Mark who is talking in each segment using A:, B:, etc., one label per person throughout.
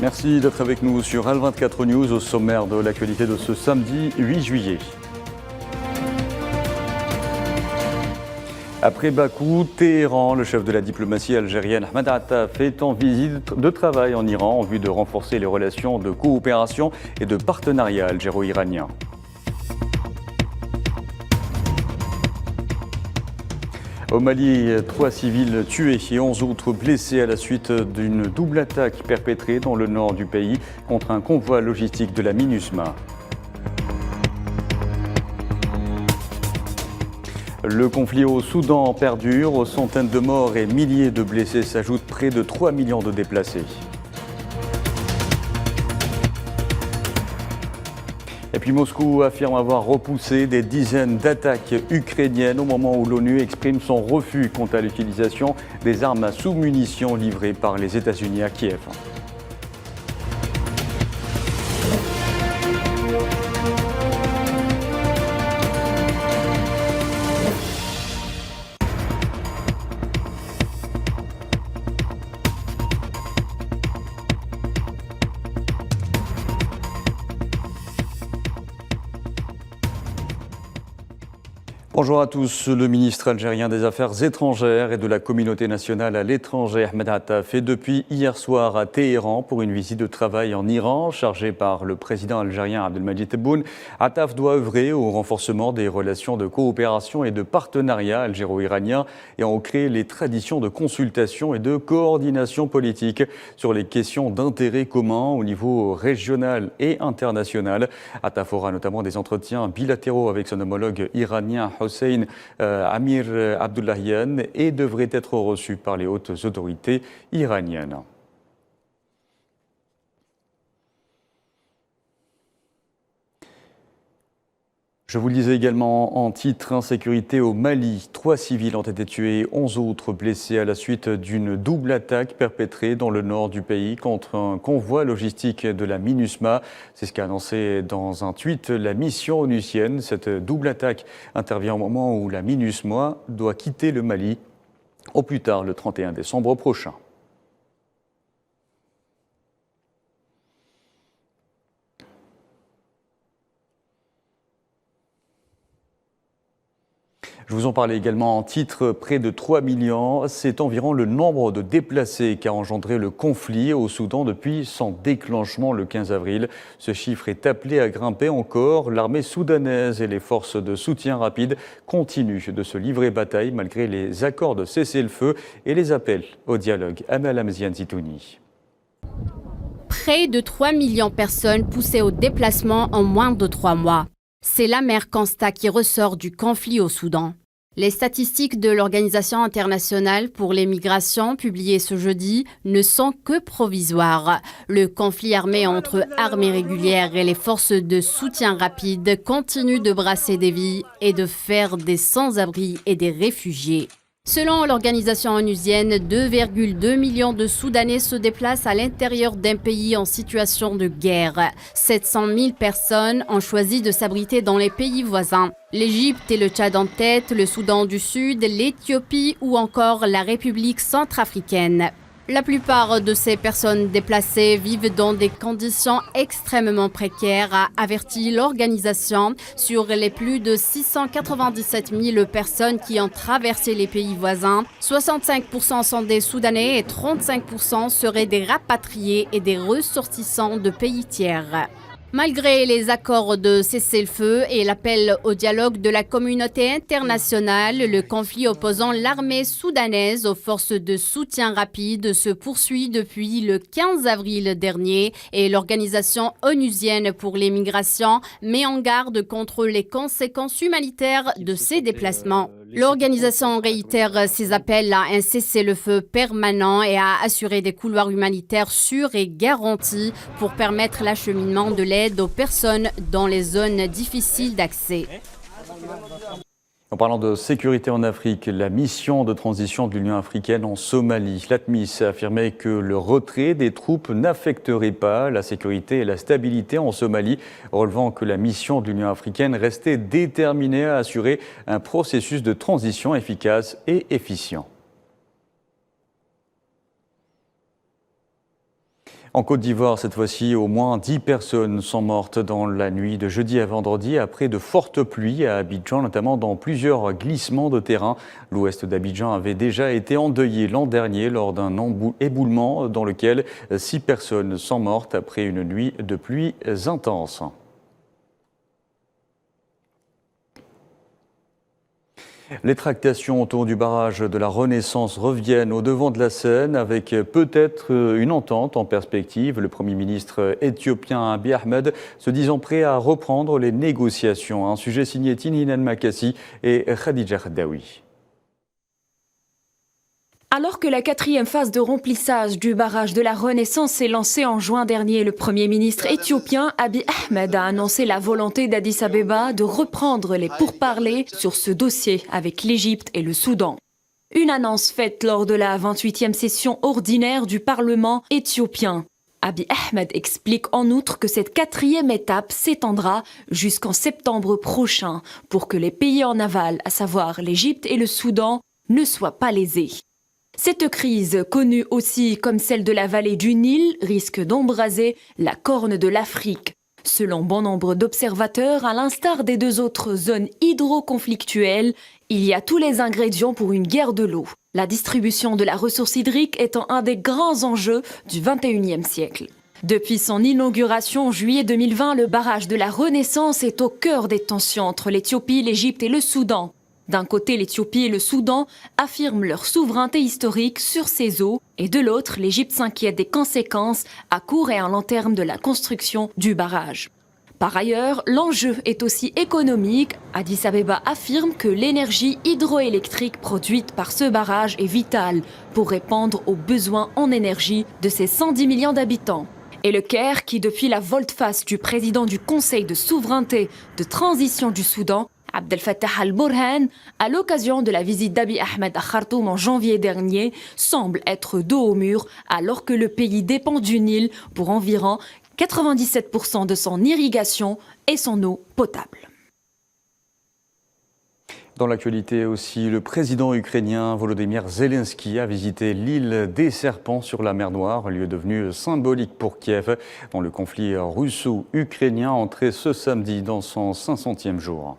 A: Merci d'être avec nous sur Al24 News au sommaire de l'actualité de ce samedi 8 juillet. Après Bakou, Téhéran, le chef de la diplomatie algérienne Ahmed Attaf est en visite de travail en Iran en vue de renforcer les relations de coopération et de partenariat algéro-iranien. Au Mali, 3 civils tués et 11 autres blessés à la suite d'une double attaque perpétrée dans le nord du pays contre un convoi logistique de la MINUSMA. Le conflit au Soudan perdure, aux centaines de morts et milliers de blessés s'ajoutent près de 3 millions de déplacés. Et puis Moscou affirme avoir repoussé des dizaines d'attaques ukrainiennes au moment où l'ONU exprime son refus quant à l'utilisation des armes à sous-munitions livrées par les États-Unis à Kiev. Bonjour à tous. Le ministre algérien des Affaires étrangères et de la communauté nationale à l'étranger, Ahmed Attaf, est depuis hier soir à Téhéran pour une visite de travail en Iran. Chargé par le président algérien Abdelmadjid Tebboune, Attaf doit œuvrer au renforcement des relations de coopération et de partenariat algéro-iranien et en créer les traditions de consultation et de coordination politique sur les questions d'intérêt commun au niveau régional et international. Attaf aura notamment des entretiens bilatéraux avec son homologue iranien Hossein Amir Abdullahian et devrait être reçu par les hautes autorités iraniennes. Je vous le disais également en titre, insécurité au Mali. 3 civils ont été tués, 11 autres blessés à la suite d'une double attaque perpétrée dans le nord du pays contre un convoi logistique de la MINUSMA. C'est ce qu'a annoncé dans un tweet la mission onusienne. Cette double attaque intervient au moment où la MINUSMA doit quitter le Mali au plus tard le 31 décembre prochain. Je vous en parlais également en titre, près de 3 millions, c'est environ le nombre de déplacés qu'a engendré le conflit au Soudan depuis son déclenchement le 15 avril. Ce chiffre est appelé à grimper encore. L'armée soudanaise et les forces de soutien rapide continuent de se livrer bataille malgré les accords de cessez-le-feu et les appels au dialogue. Amal Amzian Zitouni.
B: Près de 3 millions de personnes poussées au déplacement en moins de 3 mois. C'est l'amer constat qui ressort du conflit au Soudan. Les statistiques de l'Organisation internationale pour les migrations publiées ce jeudi ne sont que provisoires. Le conflit armé entre armées régulières et les forces de soutien rapide continue de brasser des vies et de faire des sans-abri et des réfugiés. Selon l'organisation onusienne, 2,2 millions de Soudanais se déplacent à l'intérieur d'un pays en situation de guerre. 700 000 personnes ont choisi de s'abriter dans les pays voisins. L'Égypte et le Tchad en tête, le Soudan du Sud, l'Éthiopie ou encore la République centrafricaine. La plupart de ces personnes déplacées vivent dans des conditions extrêmement précaires, a averti l'organisation. Sur les plus de 697 000 personnes qui ont traversé les pays voisins, 65% sont des Soudanais et 35% seraient des rapatriés et des ressortissants de pays tiers. Malgré les accords de cessez-le-feu et l'appel au dialogue de la communauté internationale, le conflit opposant l'armée soudanaise aux forces de soutien rapide se poursuit depuis le 15 avril dernier et l'Organisation onusienne pour les migrations met en garde contre les conséquences humanitaires de ces déplacements. L'organisation réitère ses appels à un cessez-le-feu permanent et à assurer des couloirs humanitaires sûrs et garantis pour permettre l'acheminement de l'aide aux personnes dans les zones difficiles d'accès.
A: En parlant de sécurité en Afrique, la mission de transition de l'Union africaine en Somalie, l'ATMIS, a affirmé que le retrait des troupes n'affecterait pas la sécurité et la stabilité en Somalie, relevant que la mission de l'Union africaine restait déterminée à assurer un processus de transition efficace et efficient. En Côte d'Ivoire, cette fois-ci, au moins 10 personnes sont mortes dans la nuit de jeudi à vendredi après de fortes pluies à Abidjan, notamment dans plusieurs glissements de terrain. L'ouest d'Abidjan avait déjà été endeuillé l'an dernier lors d'un éboulement dans lequel 6 personnes sont mortes après une nuit de pluie intense. Les tractations autour du barrage de la Renaissance reviennent au devant de la scène avec peut-être une entente en perspective. Le Premier ministre éthiopien Abiy Ahmed se disant prêt à reprendre les négociations. Un sujet signé Tinhinan Makassi et Khadija Khadaoui.
C: Alors que la 4e phase de remplissage du barrage de la Renaissance s'est lancée en juin dernier, le Premier ministre éthiopien Abiy Ahmed a annoncé la volonté d'Addis Abeba de reprendre les pourparlers sur ce dossier avec l'Égypte et le Soudan. Une annonce faite lors de la 28e session ordinaire du Parlement éthiopien. Abiy Ahmed explique en outre que cette 4e étape s'étendra jusqu'en septembre prochain pour que les pays en aval, à savoir l'Égypte et le Soudan, ne soient pas lésés. Cette crise, connue aussi comme celle de la vallée du Nil, risque d'embraser la corne de l'Afrique. Selon bon nombre d'observateurs, à l'instar des 2 autres zones hydro-conflictuelles, il y a tous les ingrédients pour une guerre de l'eau. La distribution de la ressource hydrique étant un des grands enjeux du XXIe siècle. Depuis son inauguration en juillet 2020, le barrage de la Renaissance est au cœur des tensions entre l'Éthiopie, l'Égypte et le Soudan. D'un côté, l'Éthiopie et le Soudan affirment leur souveraineté historique sur ces eaux, et de l'autre, l'Égypte s'inquiète des conséquences à court et à long terme de la construction du barrage. Par ailleurs, l'enjeu est aussi économique. Addis Abeba affirme que l'énergie hydroélectrique produite par ce barrage est vitale pour répondre aux besoins en énergie de ses 110 millions d'habitants. Et le Caire, qui depuis la volte-face du président du Conseil de souveraineté de transition du Soudan, Abdel Fattah al-Burhan, à l'occasion de la visite d'Abiy Ahmed à Khartoum en janvier dernier, semble être dos au mur alors que le pays dépend du Nil pour environ 97% de son irrigation et son eau potable.
A: Dans l'actualité aussi, le président ukrainien Volodymyr Zelensky a visité l'île des Serpents sur la mer Noire, lieu devenu symbolique pour Kiev, dont le conflit russo-ukrainien entré ce samedi dans son 500e jour.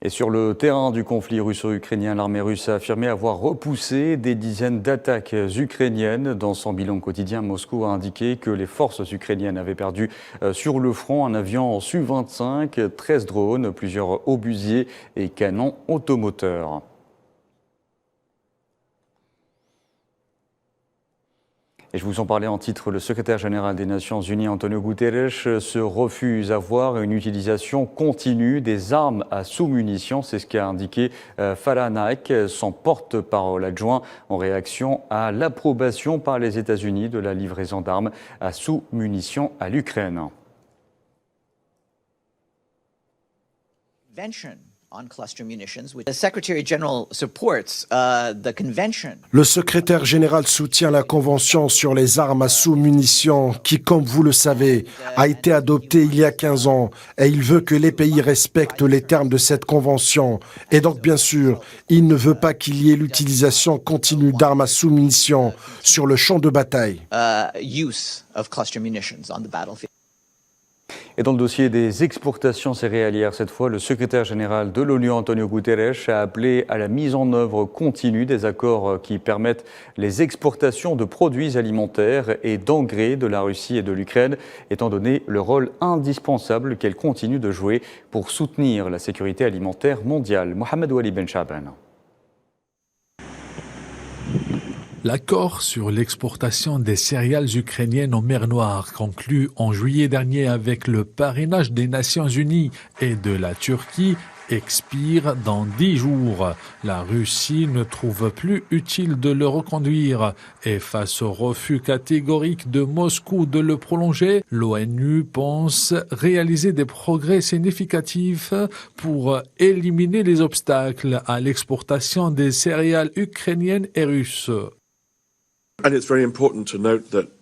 A: Et sur le terrain du conflit russo-ukrainien, l'armée russe a affirmé avoir repoussé des dizaines d'attaques ukrainiennes. Dans son bilan quotidien, Moscou a indiqué que les forces ukrainiennes avaient perdu sur le front un avion Su-25, 13 drones, plusieurs obusiers et canons automoteurs. Et je vous en parlais en titre, le secrétaire général des Nations Unies, Antonio Guterres, se refuse à voir une utilisation continue des armes à sous-munitions. C'est ce qu'a indiqué Farah Naik, son porte-parole adjoint, en réaction à l'approbation par les États-Unis de la livraison d'armes à sous-munitions à l'Ukraine.
D: Le secrétaire général soutient la Convention sur les armes à sous-munitions qui, comme vous le savez, a été adoptée il y a 15 ans et il veut que les pays respectent les termes de cette convention. Et donc, bien sûr, il ne veut pas qu'il y ait l'utilisation continue d'armes à sous-munitions sur le champ de bataille.
A: Et dans le dossier des exportations céréalières, cette fois, le secrétaire général de l'ONU, Antonio Guterres, a appelé à la mise en œuvre continue des accords qui permettent les exportations de produits alimentaires et d'engrais de la Russie et de l'Ukraine, étant donné le rôle indispensable qu'elles continuent de jouer pour soutenir la sécurité alimentaire mondiale. Mohamed Wali Ben Chaban.
E: L'accord sur l'exportation des céréales ukrainiennes en mer Noire, conclu en juillet dernier avec le parrainage des Nations Unies et de la Turquie, expire dans 10 jours. La Russie ne trouve plus utile de le reconduire et face au refus catégorique de Moscou de le prolonger, l'ONU pense réaliser des progrès significatifs pour éliminer les obstacles à l'exportation des céréales ukrainiennes et russes.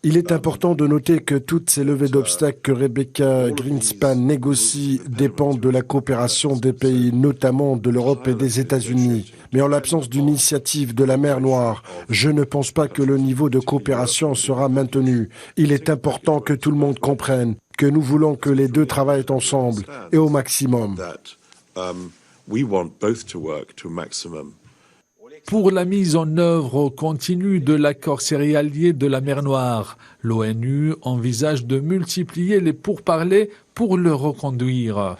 D: Il est important de noter que toutes ces levées d'obstacles que Rebecca Greenspan négocie dépendent de la coopération des pays, notamment de l'Europe et des États-Unis. Mais en l'absence d'une initiative de la mer Noire, je ne pense pas que le niveau de coopération sera maintenu. Il est important que tout le monde comprenne que nous voulons que les deux travaillent ensemble et au maximum.
E: Pour la mise en œuvre continue de l'accord céréalier de la mer Noire, l'ONU envisage de multiplier les pourparlers pour le reconduire.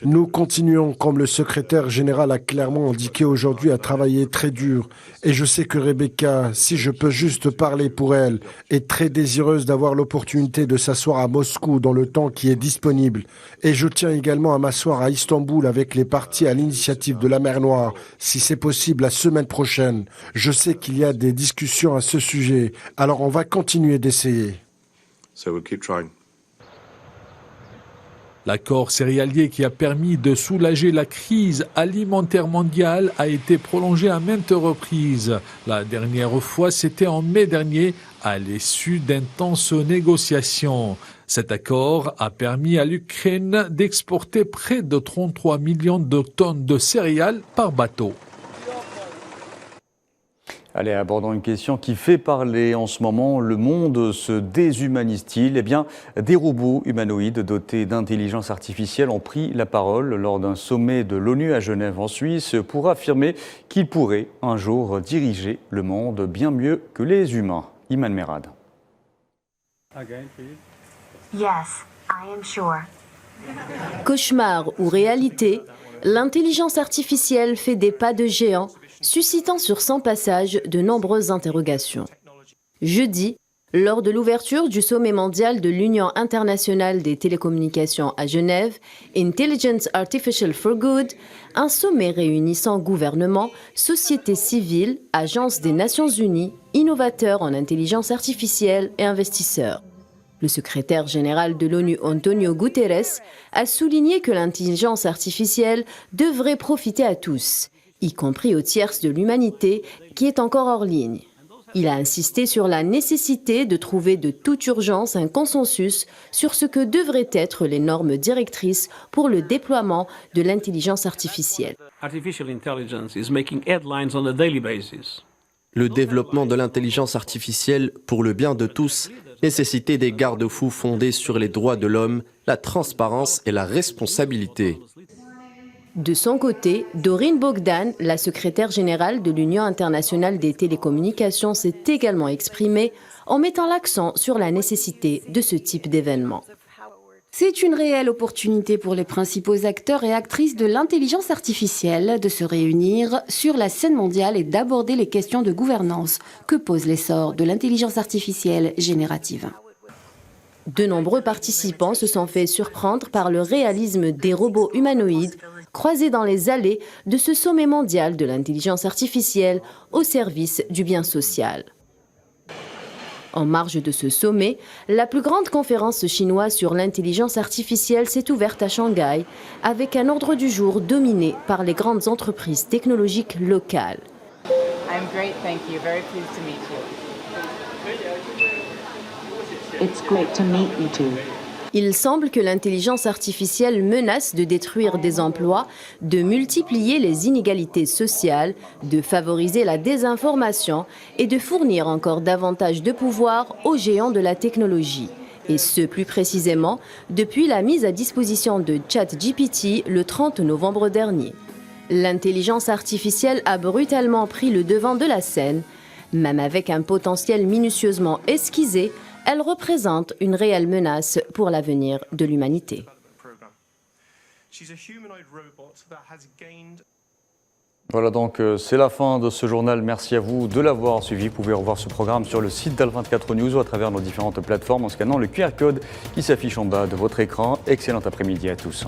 D: Nous continuons, comme le secrétaire général a clairement indiqué aujourd'hui, à travailler très dur. Et je sais que Rebecca, si je peux juste parler pour elle, est très désireuse d'avoir l'opportunité de s'asseoir à Moscou dans le temps qui est disponible. Et je tiens également à m'asseoir à Istanbul avec les partis à l'initiative de la mer Noire, si c'est possible la semaine prochaine. Je sais qu'il y a des discussions à ce sujet, alors on va continuer d'essayer.
E: L'accord céréalier qui a permis de soulager la crise alimentaire mondiale a été prolongé à maintes reprises. La dernière fois, c'était en mai dernier, à l'issue d'intenses négociations. Cet accord a permis à l'Ukraine d'exporter près de 33 millions de tonnes de céréales par bateau.
A: Allez, abordons une question qui fait parler en ce moment. Le monde se déshumanise-t-il ? Eh bien, des robots humanoïdes dotés d'intelligence artificielle ont pris la parole lors d'un sommet de l'ONU à Genève en Suisse pour affirmer qu'ils pourraient un jour diriger le monde bien mieux que les humains. Iman Merad.
F: Yes, I am sure.
C: Cauchemar ou réalité, l'intelligence artificielle fait des pas de géant, suscitant sur son passage de nombreuses interrogations. Jeudi, lors de l'ouverture du sommet mondial de l'Union internationale des télécommunications à Genève, Intelligence Artificial for Good, un sommet réunissant gouvernements, sociétés civiles, agences des Nations Unies, innovateurs en intelligence artificielle et investisseurs. Le secrétaire général de l'ONU, Antonio Guterres, a souligné que l'intelligence artificielle devrait profiter à tous, y compris aux tiers de l'humanité qui est encore hors ligne. Il a insisté sur la nécessité de trouver de toute urgence un consensus sur ce que devraient être les normes directrices pour le déploiement de l'intelligence artificielle.
G: Le développement de l'intelligence artificielle pour le bien de tous nécessitait des garde-fous fondés sur les droits de l'homme, la transparence et la responsabilité.
C: De son côté, Doreen Bogdan, la secrétaire générale de l'Union internationale des télécommunications, s'est également exprimée en mettant l'accent sur la nécessité de ce type d'événement.
H: C'est une réelle opportunité pour les principaux acteurs et actrices de l'intelligence artificielle de se réunir sur la scène mondiale et d'aborder les questions de gouvernance que pose l'essor de l'intelligence artificielle générative.
C: De nombreux participants se sont fait surprendre par le réalisme des robots humanoïdes croisés dans les allées de ce sommet mondial de l'intelligence artificielle au service du bien social. En marge de ce sommet, la plus grande conférence chinoise sur l'intelligence artificielle s'est ouverte à Shanghai, avec un ordre du jour dominé par les grandes entreprises technologiques locales.
I: I'm great, thank you. Very pleased to meet you.
F: It's great to meet you too.
C: Il semble que l'intelligence artificielle menace de détruire des emplois, de multiplier les inégalités sociales, de favoriser la désinformation et de fournir encore davantage de pouvoir aux géants de la technologie. Et ce, plus précisément, depuis la mise à disposition de ChatGPT le 30 novembre dernier. L'intelligence artificielle a brutalement pris le devant de la scène. Même avec un potentiel minutieusement esquissé, elle représente une réelle menace pour l'avenir de l'humanité.
A: Voilà donc, c'est la fin de ce journal. Merci à vous de l'avoir suivi. Vous pouvez revoir ce programme sur le site d'Al24 News ou à travers nos différentes plateformes en scannant le QR code qui s'affiche en bas de votre écran. Excellent après-midi à tous.